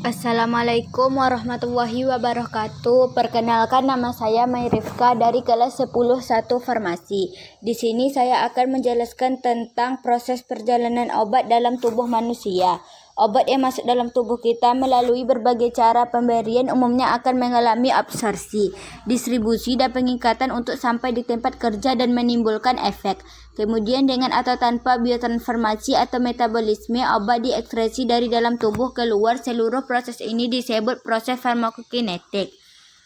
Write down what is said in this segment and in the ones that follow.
Assalamualaikum warahmatullahi wabarakatuh. Perkenalkan, nama saya Mai Rifka dari kelas 10-1 Farmasi. Di sini saya akan menjelaskan tentang proses perjalanan obat dalam tubuh manusia. Obat yang masuk dalam tubuh kita melalui berbagai cara pemberian umumnya akan mengalami absorpsi, distribusi, dan pengikatan untuk sampai di tempat kerja dan menimbulkan efek. Kemudian dengan atau tanpa biotransformasi atau metabolisme, obat diekskresi dari dalam tubuh keluar. Seluruh proses ini disebut proses farmakokinetik.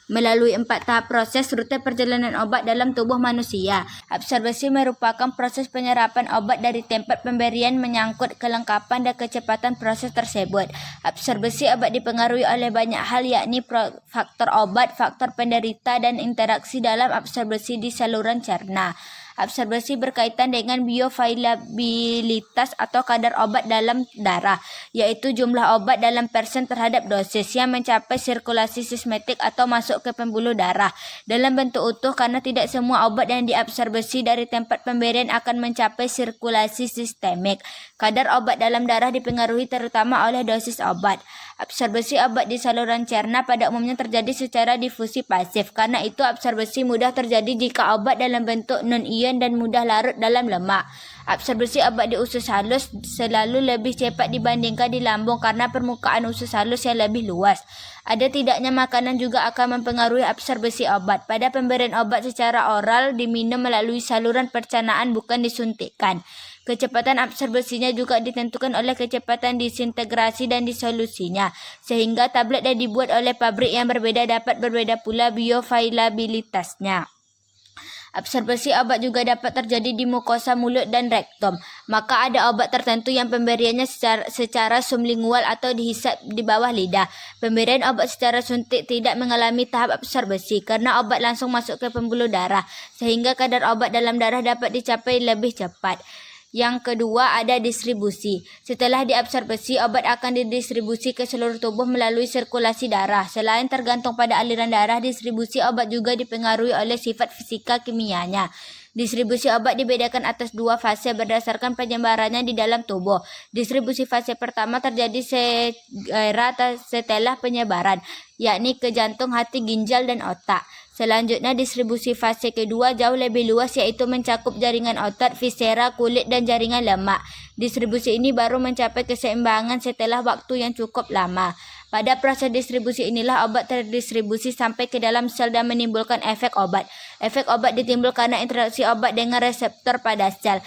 Melalui 4 tahap proses rute perjalanan obat dalam tubuh manusia. Absorpsi merupakan proses penyerapan obat dari tempat pemberian menyangkut kelengkapan dan kecepatan proses tersebut. Absorpsi obat dipengaruhi oleh banyak hal, yakni faktor obat, faktor penderita, dan interaksi dalam absorpsi di saluran cerna. Absorpsi berkaitan dengan bioavailabilitas atau kadar obat dalam darah, yaitu jumlah obat dalam persen terhadap dosis yang mencapai sirkulasi sistematik atau masuk ke pembuluh darah dalam bentuk utuh, karena tidak semua obat yang diabsorpsi dari tempat pemberian akan mencapai sirkulasi sistemik. Kadar obat dalam darah dipengaruhi terutama oleh dosis obat. Absorpsi obat di saluran cerna pada umumnya terjadi secara difusi pasif. Karena itu absorpsi mudah terjadi jika obat dalam bentuk non-ion dan mudah larut dalam lemak. Absorpsi obat di usus halus selalu lebih cepat dibandingkan di lambung karena permukaan usus halus yang lebih luas. Ada tidaknya makanan juga akan mempengaruhi absorpsi obat. Pada pemberian obat secara oral diminum melalui saluran pencernaan, bukan disuntikkan. Kecepatan absorpsinya juga ditentukan oleh kecepatan disintegrasi dan disolusinya, sehingga tablet yang dibuat oleh pabrik yang berbeda dapat berbeda pula bioavailabilitasnya. Absorpsi obat juga dapat terjadi di mukosa mulut dan rektum. Maka ada obat tertentu yang pemberiannya secara sublingual atau dihisap di bawah lidah. Pemberian obat secara suntik tidak mengalami tahap absorpsi karena obat langsung masuk ke pembuluh darah, sehingga kadar obat dalam darah dapat dicapai lebih cepat. Yang kedua, ada distribusi. Setelah diabsorpsi, obat akan didistribusi ke seluruh tubuh melalui sirkulasi darah. Selain tergantung pada aliran darah, distribusi obat juga dipengaruhi oleh sifat fisika kimianya. Distribusi obat dibedakan atas 2 fase berdasarkan penyebarannya di dalam tubuh. Distribusi fase pertama terjadi segera setelah penyebaran, yakni ke jantung, hati, ginjal, dan otak. Selanjutnya, distribusi fase kedua jauh lebih luas, yaitu mencakup jaringan otot, visera, kulit, dan jaringan lemak. Distribusi ini baru mencapai keseimbangan setelah waktu yang cukup lama. Pada proses distribusi inilah obat terdistribusi sampai ke dalam sel dan menimbulkan efek obat. Efek obat ditimbulkan karena interaksi obat dengan reseptor pada sel.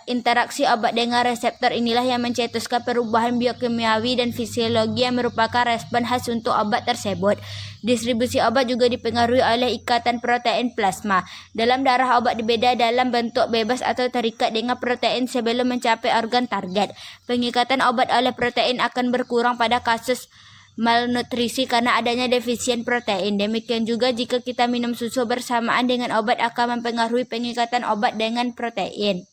Interaksi obat dengan reseptor inilah yang mencetuskan perubahan biokimiawi dan fisiologi yang merupakan respon khas untuk obat tersebut. Distribusi obat juga dipengaruhi oleh ikatan protein plasma. Dalam darah, obat berbeda dalam bentuk bebas atau terikat dengan protein sebelum mencapai organ target. Pengikatan obat oleh protein akan berkurang pada kasus malnutrisi karena adanya defisien protein. Demikian juga jika kita minum susu bersamaan dengan obat akan mempengaruhi pengikatan obat dengan protein.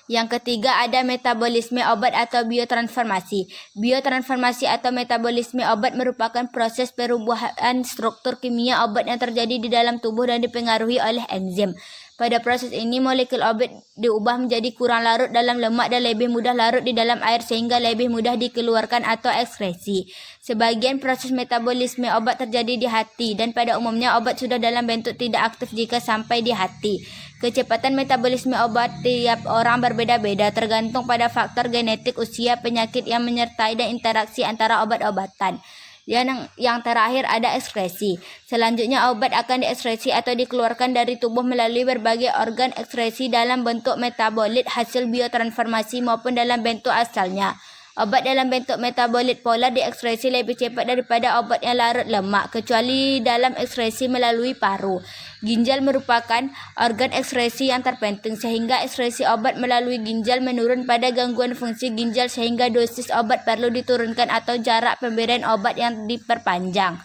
Yang ketiga, ada metabolisme obat atau biotransformasi. Biotransformasi atau metabolisme obat merupakan proses perubahan struktur kimia obat yang terjadi di dalam tubuh dan dipengaruhi oleh enzim. Pada proses ini, molekul obat diubah menjadi kurang larut dalam lemak dan lebih mudah larut di dalam air sehingga lebih mudah dikeluarkan atau ekskresi. Sebagian proses metabolisme obat terjadi di hati dan pada umumnya obat sudah dalam bentuk tidak aktif jika sampai di hati. Kecepatan metabolisme obat tiap orang berbeda-beda tergantung pada faktor genetik, usia, penyakit yang menyertai, dan interaksi antara obat-obatan. Yang terakhir, ada ekskresi. Selanjutnya, obat akan diekskresi atau dikeluarkan dari tubuh melalui berbagai organ ekskresi dalam bentuk metabolit hasil biotransformasi maupun dalam bentuk asalnya. Obat dalam bentuk metabolit polar diekskresi lebih cepat daripada obat yang larut lemak, kecuali dalam ekskresi melalui paru. Ginjal merupakan organ ekskresi yang terpenting, sehingga ekskresi obat melalui ginjal menurun pada gangguan fungsi ginjal sehingga dosis obat perlu diturunkan atau jarak pemberian obat yang diperpanjang.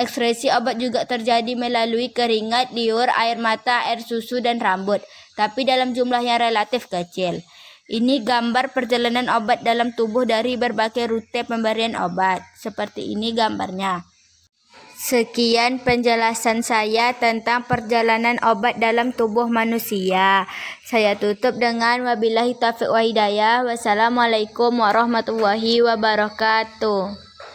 Ekskresi obat juga terjadi melalui keringat, liur, air mata, air susu, dan rambut, tapi dalam jumlah yang relatif kecil. Ini gambar perjalanan obat dalam tubuh dari berbagai rute pemberian obat. Seperti ini gambarnya. Sekian penjelasan saya tentang perjalanan obat dalam tubuh manusia. Saya tutup dengan wabillahi taufiq wa hidayah. Wassalamualaikum warahmatullahi wabarakatuh.